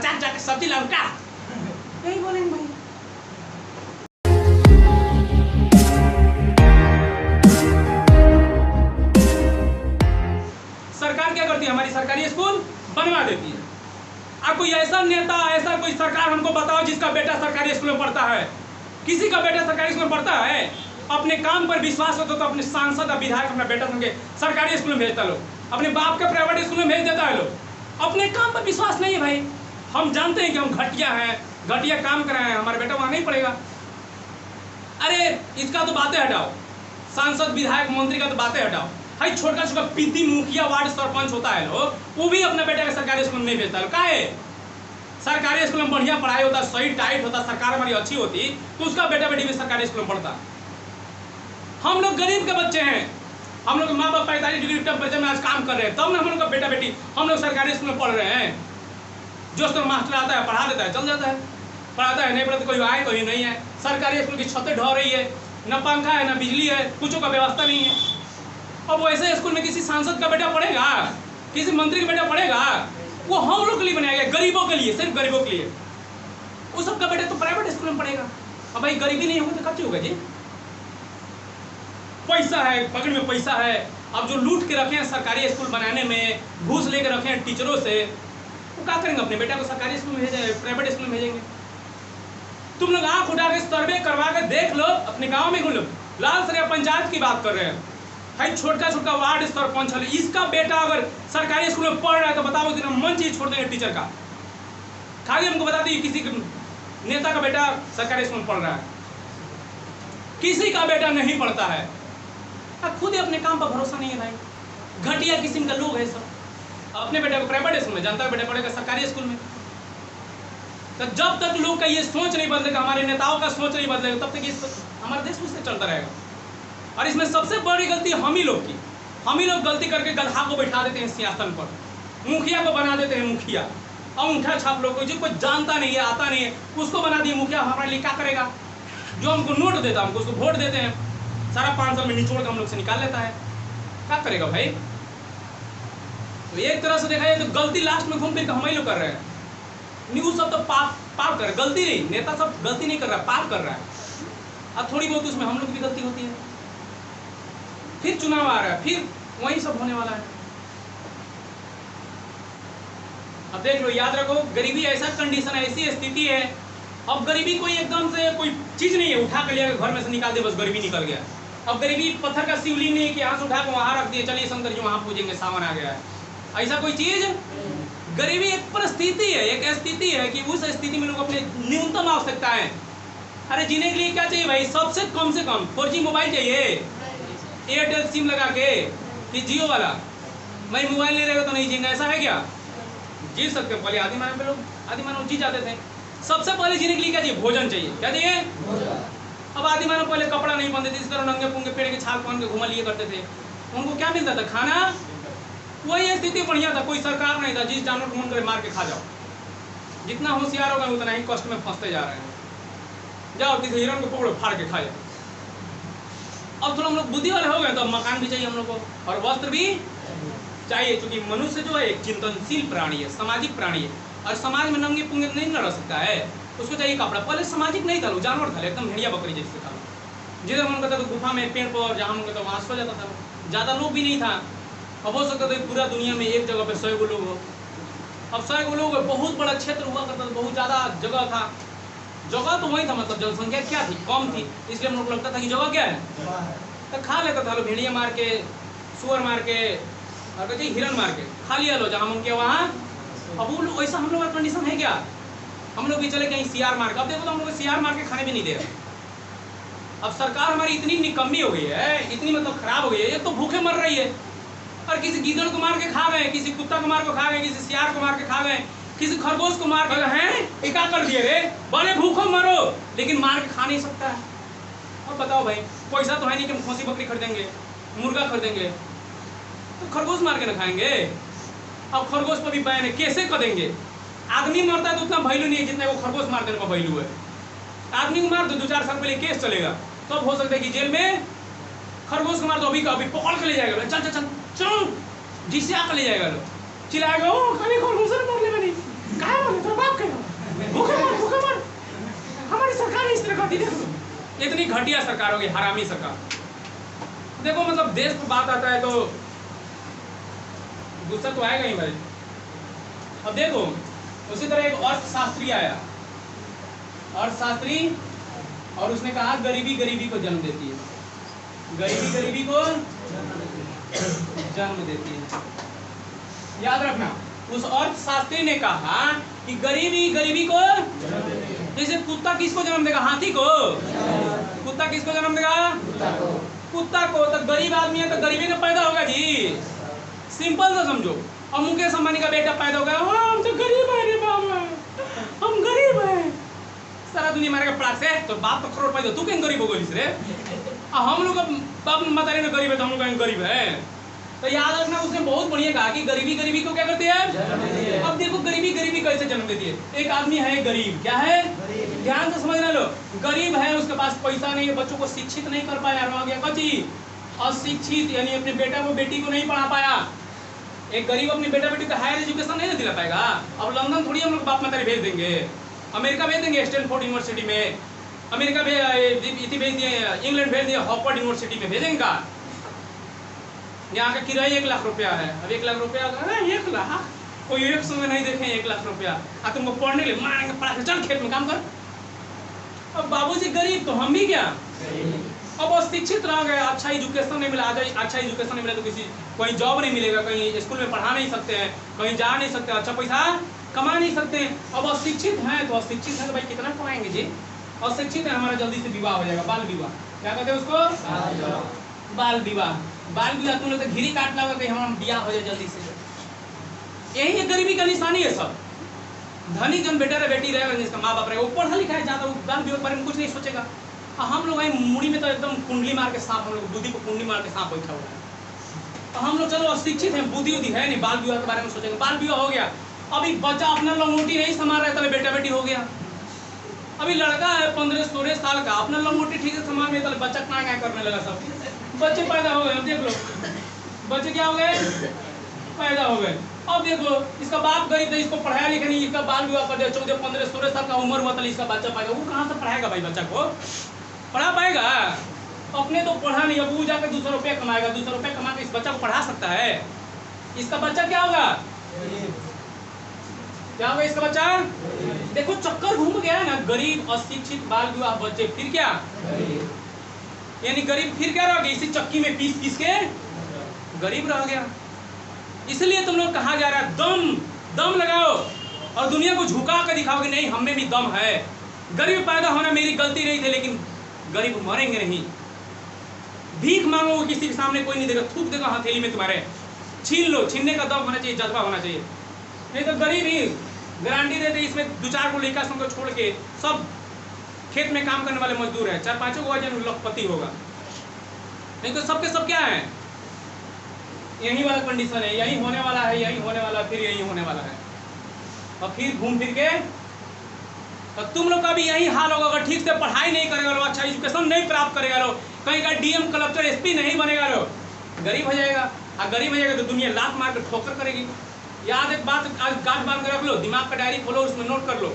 बाजार जाके सब्जी लाऊं क्या, यही बोलेंगे भाई। सरकार क्या करती है, हमारी सरकारी स्कूल बनवा देती है। अब कोई ऐसा नेता, ऐसा कोई सरकार हमको बताओ जिसका बेटा सरकारी स्कूल में पढ़ता है। किसी का बेटा सरकारी स्कूल में पढ़ता है? अपने काम पर विश्वास होता तो अपने सांसद और विधायक अपना बेटा संगे सरकारी स्कूल में भेजता लोग, अपने बाप के प्राइवेट स्कूल में भेज देता है लोग। अपने काम पर विश्वास नहीं है भाई। हम जानते हैं कि हम घटिया हैं, घटिया काम कर रहे हैं, हमारा बेटा वहां नहीं पढ़ेगा। अरे इसका तो बातें हटाओ, सांसद विधायक मंत्री का तो बातें हटाओ भाई, छोटा छोटा पीती मुखिया वार्ड सरपंच होता है लोग, वो भी अपने बेटे के सरकारी स्कूल में नहीं भेजता है। क्या है, सरकारी स्कूल में बढ़िया पढ़ाई होता, सही टाइट होता, सरकार हमारी अच्छी होती तो उसका बेटा बेटी भी सरकारी स्कूल में पढ़ता। हम लोग गरीब के बच्चे हैं, हम लोग माँ बाप 45 डिग्री टेम्परेचर में आज काम कर रहे हैं, तब ना हम लोग का बेटा बेटी हम लोग सरकारी स्कूल में पढ़ रहे हैं। जो तो मास्टर आता है पढ़ा देता है, चल जाता है, पढ़ाता है, नहीं पढ़ाता कोई आए कोई नहीं है। सरकारी स्कूल की छतें ढह रही है, न पंखा है न बिजली है, कुछ का व्यवस्था नहीं है। अब वैसे स्कूल में किसी सांसद का बेटा पढ़ेगा, किसी मंत्री का बेटा पढ़ेगा? वो हम लोग के लिए बनाया गया, गरीबों के लिए, सिर्फ गरीबों के लिए। वो सबका बेटा तो प्राइवेट स्कूल में पढ़ेगा। अब भाई गरीबी नहीं होगी तो कच्ची होगा जी। पैसा है, पकड़ में पैसा है। अब जो लूट के रखे हैं सरकारी स्कूल बनाने में, घूस लेके रखे हैं टीचरों से, वो क्या करेंगे? अपने बेटा को सरकारी स्कूल में भेजेंगे, प्राइवेट स्कूल में भेजेंगे? तुम लोग आंख उठा के सर्वे करवा के देख लो, अपने गांव में घूम लो। लाल सरिया पंचायत की बात कर रहे हैं भाई, छोटा छोटा वार्ड सरपंच है, इसका बेटा अगर सरकारी स्कूल में पढ़ रहा है तो बताओ कि मन चीज छोड़ देंगे टीचर का। खाली हमको बता दी किसी नेता का बेटा सरकारी स्कूल में पढ़ रहा है, किसी का बेटा नहीं पढ़ता है। खुद ही अपने काम पर भरोसा नहीं है भाई, घटिया किस्म का लोग है सब। अपने बेटे को प्राइवेट स्कूल में, जनता का बेटा पढ़ेगा सरकारी स्कूल में। तो जब तक लोग का ये सोच नहीं बदलेगा, हमारे नेताओं का सोच नहीं बदलेगा, तब तक ये हमारा देश उससे चलता रहेगा। और इसमें सबसे बड़ी गलती हम ही लोग की। हम ही लोग गलती करके गधा को बैठा देते हैं सिंहासन पर, मुखिया को बना देते हैं मुखिया, अंगूठा छाप लोग को, जिसको जानता नहीं है, आता नहीं है, उसको बना दिए मुखिया। हमारे लिए क्या करेगा? जो हमको नोट देता है, हमको उसको वोट देते हैं, सारा 5 साल में निचोड़ के हम लोग से निकाल लेता है। क्या करेगा भाई? तो एक तरह से देखा जाए तो गलती लास्ट में घूम फिर के हम ही लोग कर रहे हैं। न्यूज सब तो पाप कर रहे हैं, गलती नहीं, नेता सब गलती नहीं कर रहा है, पाप कर रहा है। अब थोड़ी बहुत उसमें हम लोग की भी गलती होती है। फिर चुनाव आ रहा है, फिर वही सब होने वाला है। अब देख लो, याद रखो, गरीबी ऐसा कंडीशन है, ऐसी स्थिति है। अब गरीबी कोई एकदम से कोई चीज नहीं है, उठा के ले घर में से निकाल दे बस गरीबी निकल गया। अब गरीबी पत्थर का शिवलिंग नहीं है कि यहाँ से उठा के वहां रख दिए, चलिए शंकर जी वहां पूजेंगे, सावन आ गया है, ऐसा कोई चीज। गरीबी एक परिस्थिति है, एक स्थिति है कि उस स्थिति में लोग अपने न्यूनतम आवश्यकता है। अरे जीने के लिए क्या चाहिए भाई? सबसे कम 4G मोबाइल चाहिए, एयरटेल सिम लगा के, कि जियो वाला। भाई मोबाइल नहीं रहेगा तो नहीं जीना, ऐसा है क्या? जी सकते हो। पहले आदि मानव जी जाते थे। सबसे पहले जीने के लिए क्या चाहिए? भोजन चाहिए। क्या चाहिए? अब आदि मानव पहले कपड़ा नहीं पहनते थे, इस तरह नंगे पुंगे पेड़ के छाल पहन के घुमा लिए करते थे। उनको क्या मिलता था? खाना। वही स्थिति बढ़िया था, कोई सरकार नहीं था, जिस जानवर को मन करे मार के खा जाओ। जितना होशियार होगा उतना ही कष्ट में फंसते जा रहे हैं। जाओ किसी हिरण को पकड़ो, फाड़ के खा जाओ। अब थोड़ा हम लोग बुद्धि वाले हो गए तो अब मकान भी चाहिए हम लोग को, और वस्त्र भी चाहिए, क्योंकि मनुष्य जो है एक चिंतनशील प्राणी है, सामाजिक प्राणी है, और समाज में नंगे पुंगे नहीं रह सकता है, उसको चाहिए कपड़ा। पहले सामाजिक नहीं था, लोग जानवर था एकदम भेड़िया बकरी जैसे था। जिधर मन करता तो गुफा में, पेड़ पर, जहाँ मन करता वहाँ सो जाता था। ज़्यादा लोग भी नहीं था। अब हो सकता था पूरा दुनिया में एक जगह पे 100 गो लोग हो। अब 100 गो लोग, बहुत बड़ा क्षेत्र हुआ करता था, बहुत ज़्यादा जगह था। जगह तो वही था, मतलब जनसंख्या क्या थी? कम थी, इसलिए हम लोग को लगता था कि जगह क्या है, तो खा लेता था लोग, भेड़िया मार के, सुअर मार के, और कहते हिरन मार के खा लिया लो जहाँ उनके वहाँ। अब वो लोग ऐसा, हम लोग का कंडीशन है क्या? हम लोग भी चले कहीं सियार मार के, अब देखो तो हम लोग सियार मार के खाने भी नहीं दे रहे। अब सरकार हमारी इतनी निकम्मी हो गई है, इतनी मतलब खराब हो गई है, एक तो भूखे मर रही है, और किसी गीदड़ को मार के खा गए, किसी कुत्ता को मार के खा गए, किसी सियार को मार के खा गए, किसी खरगोश को मार के हैं। क्या कर दिए रे? बड़े भूखो मरो, लेकिन मार के खा नहीं सकता है। अब बताओ भाई, पैसा तो है नहीं कि हम खसी बकरी खरीदेंगे, मुर्गा खरीदेंगे, तो खरगोश मार के ना खाएंगे। अब खरगोश पर भी बैन है, कैसे करेंगे? आदमी मरता है तो उतना वैल्यू नहीं है जितना वो खरगोश मार देने का वैल्यू है। आदमी को मार दो, 2-4 साल पहले केस चलेगा, तो अब हो सकता है कि जेल में खरगोश को मार दो, अभी पकड़ के ले जाएगा, चल चल चल चल, जिससे आकर ले जाएगा, लोग चिल्लाएगा, ओ खाली खरगोश मार ले, मैंने कहा बोले तो बाप जाति देखो, इतनी घटिया सरकार होगी, हरामी सरकार। देखो मतलब देश पर बात आता है तो गुस्सा तो आएगा ही भाई। अब देखो उसी तरह एक अर्थशास्त्री आया, अर्थशास्त्री, और उसने कहा गरीबी गरीबी को जन्म देती है, गरीबी गरीबी को जन्म देती है। याद रखना, उस अर्थशास्त्री ने कहा कि गरीबी गरीबी को, जैसे कुत्ता किसको जन्म देगा? हाथी को। कुत्ता किसको जन्म देगा? कुत्ता को। तो गरीब आदमी है तो गरीबी का पैदा होगा जी, सिंपल सा समझो। और मुकेश अंबानी का बेटा पैदा होगा, हम तो गरीब है रे बाबा, हम गरीब है, सारा दुनिया मारेगा पड़ाक से, तो बाप तो करोड़पति हो, तू कहीं गरीब हो गई रे? हम लोग बाप मतारी में गरीब है तो हम लोग कहीं गरीब है। तो याद रखना, उसने बहुत बढ़िया कहा कि गरीबी गरीबी को क्या करती है? अब देखो गरीबी गरीबी कैसे जन्म देती है। एक आदमी है गरीब, क्या है? ध्यान से समझना लो, गरीब है, उसके पास पैसा नहीं है, बच्चों को शिक्षित नहीं कर पाया, रह गया कच्ची अशिक्षित, यानी अपने बेटा को बेटी को नहीं पढ़ा पाया। एक गरीब अपने बेटा बेटी को हायर एजुकेशन नहीं दिला पाएगा। अब लंदन थोड़ी हम लोग बाप मतारी भेज देंगे, अमेरिका भेज देंगे स्टैनफोर्ड यूनिवर्सिटी में, अमेरिका भेज दिए, इंग्लैंड भेज दिए, हार्वर्ड यूनिवर्सिटी में भेजेंगे का? यहाँ का किराया 1 लाख रुपया है। अब 1 लाख रुपया, 1 लाख, कोई एक समय नहीं देखे 1 लाख रुपया, तुमको पढ़ने के लिए मारेंगे, पढ़ा के चल खेत में काम कर। अब बाबूजी गरीब तो हम भी क्या? अब अशिक्षित रह गए, अच्छा एजुकेशन नहीं मिला, अच्छा एजुकेशन नहीं मिला तो किसी कोई जॉब नहीं मिलेगा, कहीं स्कूल में पढ़ा नहीं सकते हैं, कहीं जा नहीं सकते, अच्छा पैसा कमा नहीं सकते हैं। अब अशिक्षित हैं तो अशिक्षित है तो भाई कितना कमाएंगे जी? अशिक्षित है, हमारा जल्दी से विवाह हो जाएगा, बाल विवाह, क्या कहते हैं उसको? बाल विवाह। बाल विवाह तुम लोग तो घिरी काट लगा कि हम ब्याह हो जाए जल्दी से। यही है गरीबी का निशानी है सब। धनी जन बेटा बेटी रहेगा, जिसका माँ बाप रहेगा, वो पढ़ा लिखा है ज्यादा, वो बाल विवाह के बारे में कुछ नहीं सोचेगा। हम लोग भाई मुड़ी में तो एकदम कुंडली मार के सांप, हम लोग बुद्धि को कुंडली मार के सांप बैठा हुआ है। तो हम लोग चलो अशिक्षित हैं, बुद्धि उद्धि है नहीं, बाल विवाह के बारे में सोचेंगे। बाल विवाह हो गया, अभी बच्चा अपना लंगोटी नहीं संभाल रहा है, बेटा बेटी हो गया। अभी लड़का है 15-16 साल का, अपना लंगोटी ठीक से संभाल में, बच्चा क्या करने लगा, सब बच्चे पैदा हो गए। अब देख लो बच्चे क्या हो गए, पैदा हो गए। अब देखो इसका बाप गरीब था, इसको पढ़ाया लिखा नहीं, इसका बाल विवाह कर दिया, 14-15-16 साल का उम्र हुआ था, इसका बच्चा पैदा, वो कहाँ से पढ़ाएगा भाई? बच्चा को पढ़ा पाएगा? अपने तो पढ़ा नहीं, अब वो जाकर 200 रुपया कमाएगा, 200 रुपया कमा के इस बच्चा को पढ़ा सकता है? इसका बच्चा क्या होगा? क्या होगा इसका बच्चा? देखो चक्कर घूम गया है ना, गरीब, अशिक्षित, बाल विवाह, बच्चे, फिर क्या? यानी गरीब फिर क्या रह गया? इसी चक्की में पीस पीस के गरीब रह गया। इसलिए तुम लोग कहा जा रहा है दम दम लगाओ और दुनिया को झुका कर दिखाओगे, नहीं हम में भी दम है। गरीब पैदा होना मेरी गलती नहीं थी, लेकिन गरीब मरेंगे नहीं। भीख मांगोगे किसी के सामने कोई नहीं देगा, थूक देगा हथेली में तुम्हारे, छीन लो, छीनने का दम होना चाहिए, जज्बा होना चाहिए। नहीं तो गरीब ही गारंटी देते, इसमें 2-4 को लड़का संग छोड़ के सब खेत में काम करने वाले मजदूर है, 4-5 को वजन लखपति होगा। नहीं तो सबके सब क्या है? यही वाला कंडीशन है, यही होने वाला है, यही होने वाला, फिर यही होने वाला है, और फिर घूम फिर के तो तुम लोग का भी यही हाल होगा। अगर ठीक से पढ़ाई नहीं करेगा लो, अच्छा एजुकेशन नहीं प्राप्त करेगा लो, कहीं का डीएम, कलेक्टर, एसपी नहीं बनेगा लो, गरीब हो जाएगा। और गरीब हो जाएगा तो दुनिया लात मार कर ठोकर करेगी। याद एक बात आज गांठ बांध कर रख लो, दिमाग का डायरी खोलो, उसमें नोट कर लो,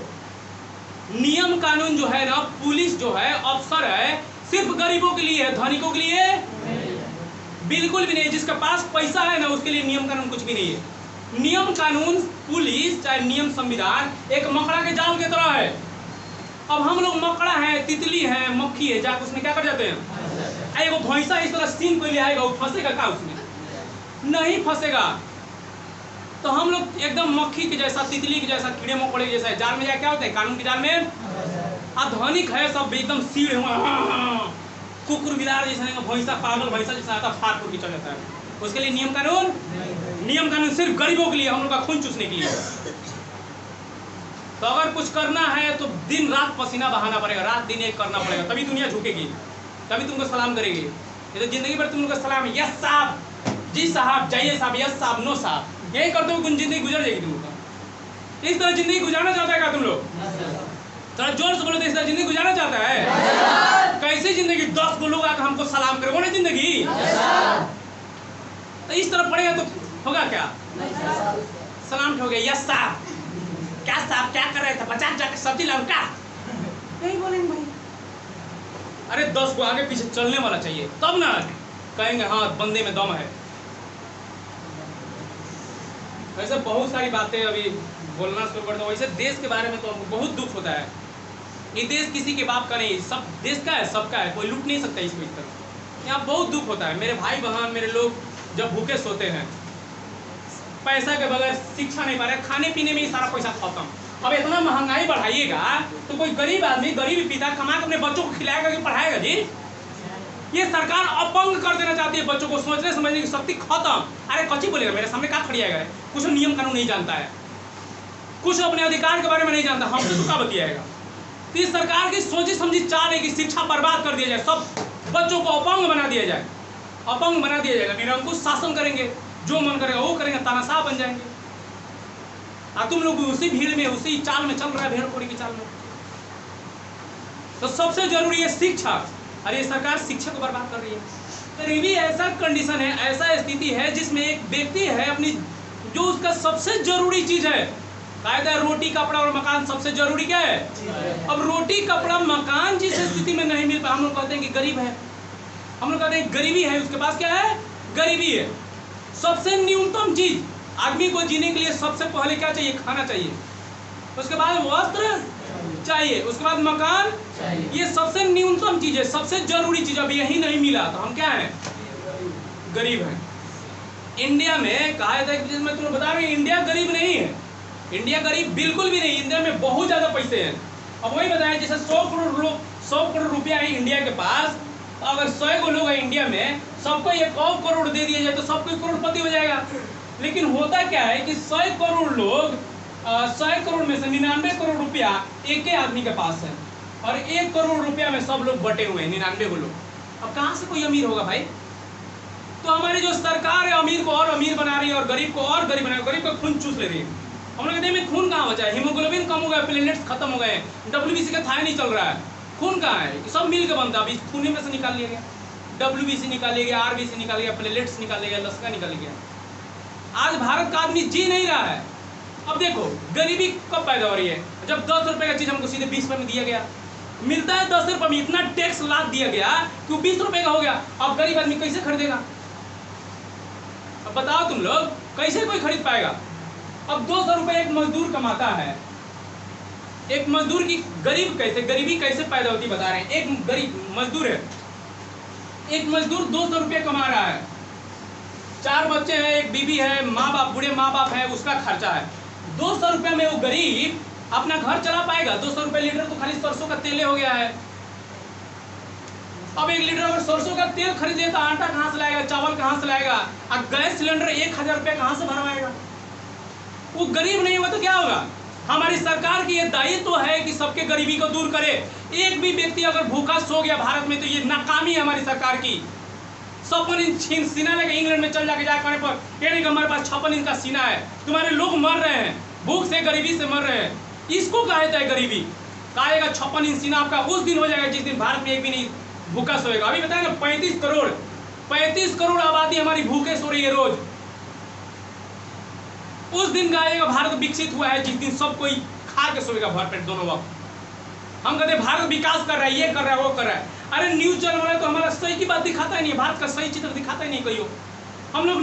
नियम कानून जो है ना, पुलिस जो है, अफसर है, सिर्फ गरीबों के लिए है, धनिकों के लिए बिल्कुल भी नहीं। जिसके पास पैसा है ना, उसके लिए नियम कानून कुछ भी नहीं है। नियम कानून, पुलिस, चाहे नियम संविधान एक मकड़ा के जाल की तरह है। अब हम लोग मकड़ा है, तितली है, मक्खी है, जाकर उसमें क्या कर जाते हैं? एगो भैंसा इस तरह सीन कोई ले आएगा, वो फंसेगा क्या उसमें? नहीं फंसेगा। तो हम लोग एकदम मक्खी के जैसा, तितली के जैसा, कीड़े मकोड़े के जैसा जाल में जाए, क्या होता है? कानून के जाल में आधुनिक है सब, एकदम सीढ़ कुकुर बिलार जैसा, भैंसा पागल भैंसा जैसा आता, फाड़ फूट के चल जाता है। उसके लिए नियम कानून, नियम कानून सिर्फ गरीबों के लिए, हम लोग का खून चूसने के लिए। तो अगर कुछ करना है तो दिन रात पसीना बहाना पड़ेगा, रात दिन एक करना पड़ेगा, तभी दुनिया झुकेगी, तभी तुमको सलाम करेगी। ये तो जिंदगी भर तुम लोग का सलाम है, यस साहब, जी साहब, जाइए साहब, यस साहब, नो साहब, यही करते हुए जिंदगी गुजर जाएगी तुम लोग का। इस तरह जिंदगी गुजारना चाहता है क्या तुम लोग? थोड़ा जोर से बोलो तो, इस तरह जिंदगी गुजारना चाहता है? कैसी जिंदगी? 10 लोग आकर हमको सलाम करे, वो नहीं जिंदगी। तो इस तरह पड़ेगा तो होगा क्या? सलाम ठोके, यस साहब, क्या साहब क्या कर रहे थे? 50 जाके सब्जी लाऊं क्या? यही बोलेंगे भाई। अरे 10 को आगे पीछे चलने वाला चाहिए, तब ना कहेंगे हाँ बंदे में दम है। वैसे बहुत सारी बातें अभी बोलना शुरू कर दो। वैसे देश के बारे में तो हमको बहुत दुख होता है। ये देश किसी के बाप का नहीं, सब देश का है, सबका है, कोई लूट नहीं सकता इसको इस तरह। यहाँ बहुत दुख होता है। मेरे भाई बहन, मेरे लोग जब भूखे सोते हैं, पैसा के बगैर शिक्षा नहीं पा रहे, खाने पीने में ही सारा पैसा खत्म। अब इतना महंगाई बढ़ाइएगा तो कोई गरीब आदमी, गरीब पिता कमा के अपने बच्चों को खिलाएगा कि पढ़ाएगा जी? ये सरकार अपंग कर देना चाहती है बच्चों को, सोचने समझने की शक्ति खत्म। अरे कच्ची बोलेगा, मेरे सामने क्या खड़ी आएगा? कुछ नियम कानून नहीं जानता है, कुछ अपने अधिकार के बारे में नहीं जानता, हमसे तो क्या बतियाएगा? तो इस सरकार की सोची समझी चाल है कि शिक्षा बर्बाद कर दिया जाए, सब बच्चों को अपंग बना दिया जाए, अपंग बना दिया जाएगा, निरंकुश शासन करेंगे, जो मन करेगा वो करेंगे, तानाशाह बन जाएंगे। तुम लोग उसी भीड़ में, उसी चाल में चल रहा है, भेड़ की चाल में। तो सबसे जरूरी है शिक्षा, और ये सरकार शिक्षा को बर्बाद कर रही है। गरीबी ऐसा कंडीशन है, ऐसा स्थिति है जिसमें एक व्यक्ति है अपनी, जो उसका सबसे जरूरी चीज है, कायदा रोटी कपड़ा और मकान, सबसे जरूरी क्या है? अब रोटी कपड़ा मकान जिस स्थिति में नहीं मिल पा, हम लोग कहते हैं कि गरीब है, हम लोग कहते हैं गरीबी है, उसके पास क्या है? गरीबी है। सबसे न्यूनतम चीज आदमी को जीने के लिए सबसे पहले क्या चाहिए? खाना चाहिए, उसके बाद वस्त्र चाहिए, उसके बाद मकान चाहिए। ये सबसे न्यूनतम चीज है, सबसे जरूरी चीज। अब यही नहीं मिला तो हम क्या हैं? गरीब हैं। इंडिया में कहा जाता है, मैं तुम्हें बता रहा हूँ, इंडिया गरीब नहीं है, इंडिया गरीब बिल्कुल भी नहीं। इंडिया में बहुत ज्यादा पैसे हैं। अब वही बताया, जैसे 100 करोड़ रुपया है इंडिया के पास, तो अगर 100 को लोग है इंडिया में, सबको 1 करोड़ दे दिया जाए तो सबको करोड़पति हो जाएगा। लेकिन होता क्या है कि 100 करोड़ लोग, 100 करोड़ में से 99 करोड़ रुपया एक ही आदमी के पास है, और 1 करोड़ रुपया में सब लोग बटे हुए हैं, 99 को लोग। अब कहाँ से कोई अमीर होगा भाई? तो हमारी जो सरकार है अमीर को और अमीर बना रही है और गरीब को और गरीब बना रही है, गरीब का खून चूस ले रही है। हम लोग कहते हैं खून कहाँ बचा है? हीमोग्लोबिन कम हो गया, प्लेटलेट्स खत्म हो गए, WBC का थाया नहीं चल रहा है, खून कहाँ है? सब मिल के बनता है, अभी खून में से निकाल लिया गया, WBC निकाल लिया गया, RBC निकाल लिया, प्लेटलेट्स निकाल लिया गया, लसका निकाल गया। आज भारत का आदमी जी नहीं रहा है। अब देखो गरीबी कब पैदा हो रही है? जब 10 रुपए का चीज हमको सीधे 20 रुपए में दिया गया, मिलता है 10 रुपए में, इतना टैक्स लाद दिया गया कि वो 20 रुपए का हो गया। अब गरीब आदमी कैसे खरीदेगा? अब बताओ तुम लोग, कैसे कोई खरीद पाएगा? अब 200 रुपए एक मजदूर कमाता है, एक मजदूर की गरीब कैसे, गरीबी कैसे पैदा होती बता रहे हैं। एक गरीब मजदूर है, एक मजदूर 200 रुपये कमा रहा है, 4 बच्चे हैं, एक बीबी है, माँ बाप, बूढ़े माँ बाप है, उसका खर्चा है। 200 रुपये में वो गरीब अपना घर चला पाएगा? 200 रुपये लीटर तो खाली सरसों का तेल हो गया है। अब 1 लीटर अगर सरसों का तेल खरीदे तो आटा कहाँ से लाएगा, चावल कहाँ से लाएगा, और गैस सिलेंडर 1000 रुपये कहाँ से भरवाएगा? वो गरीब नहीं हुआ तो क्या होगा? हमारी सरकार की ये दायित्व है कि सबके गरीबी को दूर करे। एक भी व्यक्ति अगर भूखा सो गया भारत में तो ये नाकामी है हमारी सरकार की। 56 इंच सीना लेकर इंग्लैंड में चल जाके जाकर पर कहने का हमारे पास 56 इंच का सीना है, तुम्हारे लोग मर रहे हैं, भूख से गरीबी से मर रहे हैं, इसको कहा जाता है गरीबी। कहेगा 56 इंच सीना आपका उस दिन हो जाएगा जिस दिन भारत में एक भी नहीं भूखा सोएगा। अभी बताएंगे 35 करोड़ आबादी हमारी भूखे सो रही है रोज। उस दिन कहेगा भारत विकसित हुआ है जिस दिन सब कोई खा के सोएगा भरपेट दोनों वक्त। हम कहते हैं भारत विकास कर रहा है, ये कर रहा है, वो कर रहा है। अरे न्यूज चैनल वाला तो हमारा सही की बात दिखाता ही नहीं है, भारत का सही चित्र दिखाता ही नहीं कहीं। हम लोग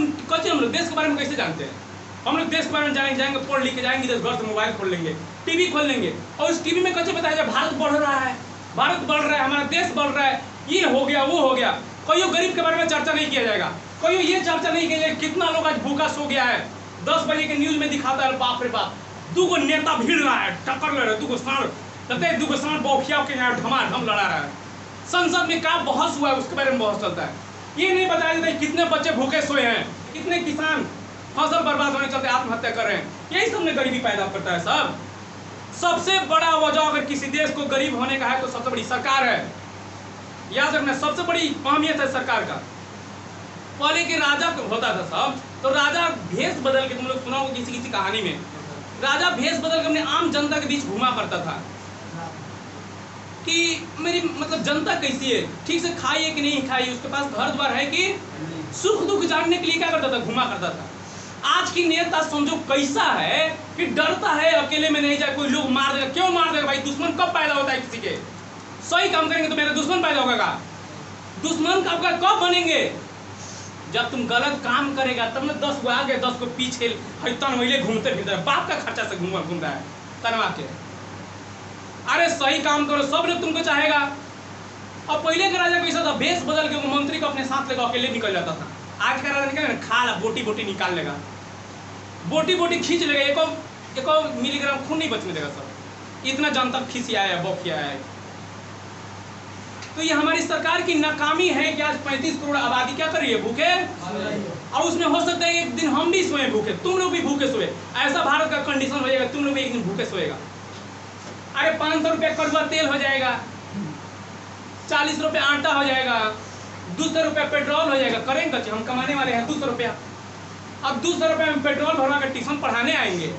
देश के बारे में कैसे जानते हैं? हम लोग देश के बारे में जाएंगे, पढ़ लिख के जाएंगे, घर से मोबाइल खोल लेंगे, टीवी खोल लेंगे, और उस टीवी में कैसे बताया जाए भारत बढ़ रहा है, भारत बढ़ रहा है, हमारा देश बढ़ रहा है, ये हो गया, वो हो गया। कहीं गरीब के बारे में चर्चा नहीं किया जाएगा, कहीं ये चर्चा नहीं किया जाएगा कितना लोग आज भूखा सो गया है। 10 बजे के न्यूज में दिखाता है, बाप रे बाप, 2 नेता भिड़ रहा है, टक्कर ले रहा है, 2 साल बौखिया के यहाँ धमाधम लड़ा रहा है। संसद में क्या बहस हुआ है उसके बारे में बहस चलता है। ये नहीं बताया जाता है कितने बच्चे भूखे सोए हैं, कितने किसान फसल बर्बाद होने चलते आत्महत्या कर रहे हैं। यही सब ने गरीबी पैदा करता है। सब सबसे बड़ा वजह अगर किसी देश को गरीब होने का है तो सबसे बड़ी सरकार है। याद रखना, सबसे बड़ी अहमियत है सरकार का। पहले के राजा होता था सब, तो राजा भेष बदल के, तुम लोग सुना होगा किसी कहानी में, राजा भेष बदल के अपने आम जनता के बीच घुमा करता था कि मेरी मतलब जनता कैसी है, ठीक से खाई है कि नहीं खाई, उसके पास घर द्वार है कि, सुख दुख जानने के लिए क्या करता था, घुमा करता था। आज की नेता समझो कैसा है कि डरता है, अकेले में नहीं जाए, कोई लोग मार देगा। क्यों मार देगा भाई? दुश्मन कब पैदा होता है किसी के? सही काम करेंगे तो मेरा दुश्मन पैदा होगा। दुश्मन आपका कब बनेंगे? जब तुम गलत काम करेगा तब ना 10 को आगे 10 को पीछे तन वही घूमते फिरते है, बाप का खर्चा से घूम रहा है तनवा के। अरे सही काम करो, सब लोग तुमको चाहेगा। और पहले का राजा कैसा था, भेष बदल के वो मंत्री को अपने साथ लेकर अकेले निकल जाता था। आज का राजा निकल खा ला बोटी बोटी निकाल लेगा, बोटी बोटी खींच लेगा, एक मिलीग्राम खून नहीं बचने देगा सब। इतना जनता खिसियाया है, बौखिया है। तो ये हमारी सरकार की नाकामी है कि आज 35 करोड़ आबादी क्या कर रही है, भूखे। और उसमें हो सकता है एक दिन हम भी सोए भूखे, तुम लोग भी भूखे सोए। ऐसा भारत का कंडीशन हो जाएगा, तुम लोग भी एक दिन भूखे सोएगा। अरे 500 रुपये कड़वा तेल हो जाएगा, 40 रुपये आटा हो जाएगा, 200 रुपये पेट्रोल हो जाएगा। करेंगे हम कमाने वाले हैं 200 रुपया। अब 200 रुपये में पेट्रोल भरवा कर ट्यूशन पढ़ाने आएंगे,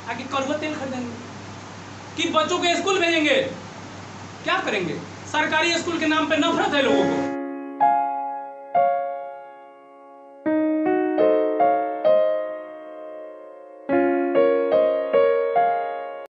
आगे कड़वा तेल खरीदेंगे कि बच्चों को स्कूल भेजेंगे? क्या करेंगे? सरकारी स्कूल के नाम पे नफरत है लोगों को।